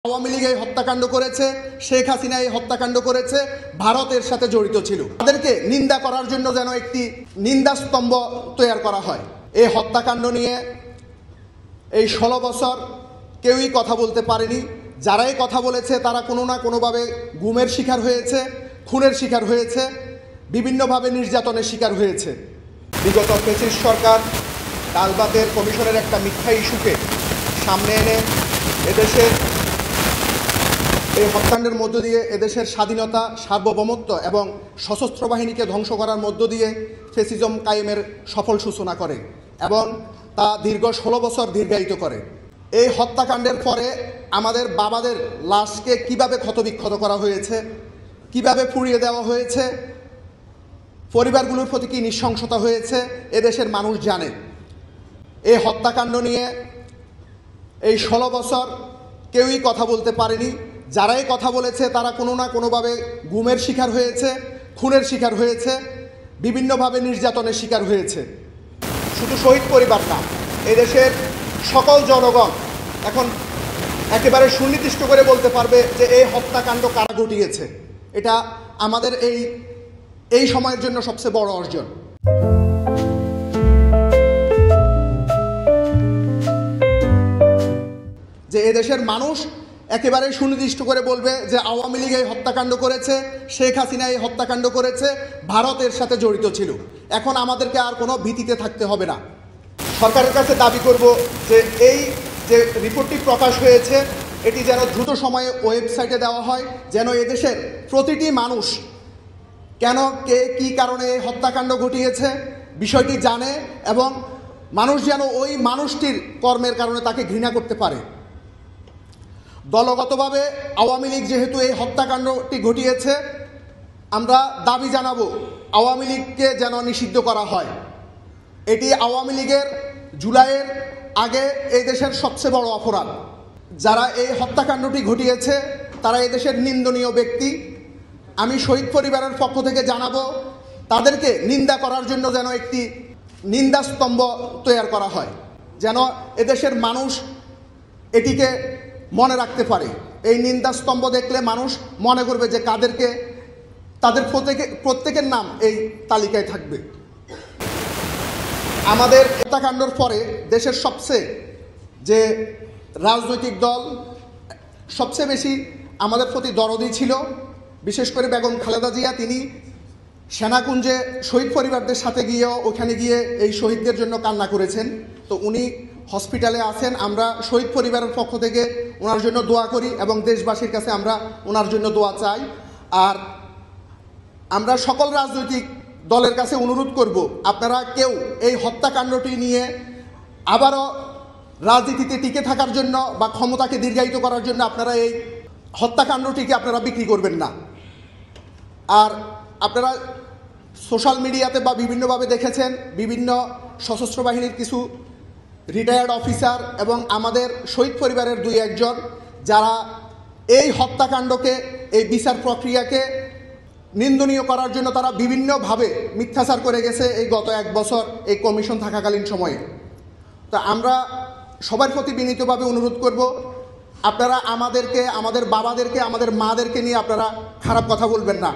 আওয়ামী লীগ এই হত্যাকাণ্ড করেছে, শেখ হাসিনা এই হত্যাকাণ্ড করেছে, ভারতের সাথে জড়িত ছিল। তাদেরকে নিন্দা করার জন্য যেন একটি নিন্দা স্তম্ভ তৈরি করা হয়। এই হত্যাকাণ্ড নিয়ে এই 16 বছর কেউই কথা বলতে পারেনি। যারাই কথা বলেছে তারা কোনো না কোনোভাবে গুমের শিকার হয়েছে, খুনের শিকার হয়েছে, বিভিন্নভাবে নির্যাতনের শিকার হয়েছে। বিগত ফ্যাসিস্ট সরকার ডালবাতের কমিশনের একটা মিথ্যা ইস্যুকে সামনে এনে এদেশের এই হত্যাকাণ্ডের মধ্য দিয়ে এদেশের স্বাধীনতা, সার্বভৌমত্ব এবং সশস্ত্র বাহিনীকে ধ্বংস করার মধ্য দিয়ে ফ্যাসিজম কায়েমের সফল সূচনা করে এবং তা দীর্ঘ 16 বছর দীর্ঘায়িত করে। এই হত্যাকাণ্ডের পরে আমাদের বাবাদের লাশকে কিভাবে ক্ষতবিক্ষত করা হয়েছে, কিভাবে পুড়িয়ে দেওয়া হয়েছে, পরিবারগুলোর প্রতি কী নৃশংসতা হয়েছে এদেশের মানুষ জানে। এই হত্যাকাণ্ড নিয়ে এই 16 বছর কেউই কথা বলতে পারেনি। যারাই কথা বলেছে তারা কোনো না কোনোভাবে গুমের শিকার হয়েছে, খুনের শিকার হয়েছে, বিভিন্নভাবে নির্যাতনের শিকার হয়েছে। শুধু শহীদ পরিবার না, এদেশের সকল জনগণ এখন একেবারে সুনির্দিষ্ট করে বলতে পারবে যে এই হত্যাকাণ্ড কারা ঘটিয়েছে। এটা আমাদের এই সময়ের জন্য সবচেয়ে বড় অর্জন। যে এদেশের মানুষ একেবারে সুনির্দিষ্ট করে বলবে যে আওয়ামী লীগ এই হত্যাকাণ্ড করেছে, শেখ হাসিনা এই হত্যাকাণ্ড করেছে, ভারতের সাথে জড়িত ছিল। এখন আমাদেরকে আর কোনো ভীতিতে থাকতে হবে না। সরকারের কাছে দাবি করব যে এই যে রিপোর্টটি প্রকাশ হয়েছে এটি যেন দ্রুত সময়ে ওয়েবসাইটে দেওয়া হয়, যেন এদেশের প্রতিটি মানুষ কেন, কে, কী কারণে এই হত্যাকাণ্ড ঘটিয়েছে বিষয়টি জানে এবং মানুষ যেন ওই মানুষটির কর্মের কারণে তাকে ঘৃণা করতে পারে। দলগতভাবে আওয়ামী লীগ যেহেতু এই হত্যাকাণ্ডটি ঘটিয়েছে, আমরা দাবি জানাবো আওয়ামী লীগকে যেন নিষিদ্ধ করা হয়। এটি আওয়ামী লীগের জুলাইয়ের আগে এই দেশের সবচেয়ে বড় অপরাধ। যারা এই হত্যাকাণ্ডটি ঘটিয়েছে তারা এই দেশের নিন্দনীয় ব্যক্তি। আমি শহীদ পরিবারের পক্ষ থেকে জানাবো তাদেরকে নিন্দা করার জন্য যেন একটি নিন্দা স্তম্ভ তৈরি করা হয়, যেন এদেশের মানুষ এটিকে মনে রাখতে পারে। এই নিন্দা স্তম্ভ দেখলে মানুষ মনে করবে যে কাদেরকে, তাদের প্রত্যেকের নাম এই তালিকায় থাকবে। আমাদের হত্যাকাণ্ডের পরে দেশের সবচেয়ে যে রাজনৈতিক দল সবচেয়ে বেশি আমাদের প্রতি দরদি ছিল, বিশেষ করে বেগম খালেদা জিয়া, তিনি সেনাকুঞ্জে শহীদ পরিবারদের সাথে গিয়েও ওখানে গিয়ে এই শহীদদের জন্য কান্না করেছেন। তো উনি হসপিটালে আছেন। আমরা শহীদ পরিবারের পক্ষ থেকে ওনার জন্য দোয়া করি এবং দেশবাসীর কাছে আমরা ওনার জন্য দোয়া চাই। আর আমরা সকল রাজনৈতিক দলের কাছে অনুরোধ করব, আপনারা কেউ এই হত্যাকাণ্ডটি নিয়ে আবারও রাজনীতিতে টিকে থাকার জন্য বা ক্ষমতাকে দীর্ঘায়িত করার জন্য আপনারা এই হত্যাকাণ্ডটিকে আপনারা বিক্রি করবেন না। আর আপনারা সোশ্যাল মিডিয়াতে বা বিভিন্নভাবে দেখেছেন বিভিন্ন সশস্ত্র বাহিনীর কিছু রিটায়ার্ড অফিসার এবং আমাদের শহীদ পরিবারের 2-1 জন যারা এই হত্যাকাণ্ডকে, এই বিচার প্রক্রিয়াকে নিন্দনীয় করার জন্য তারা বিভিন্নভাবে মিথ্যাচার করে গেছে এই গত 1 বছর এই কমিশন থাকাকালীন সময়ে। তা আমরা সবার প্রতি বিনীতভাবে অনুরোধ করব, আপনারা আমাদেরকে, আমাদের বাবাদেরকে, আমাদের মাদেরকে নিয়ে আপনারা খারাপ কথা বলবেন না।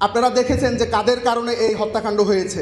আপনারা দেখেছেন যে কাদের কারণে এই হত্যাকাণ্ড হয়েছে।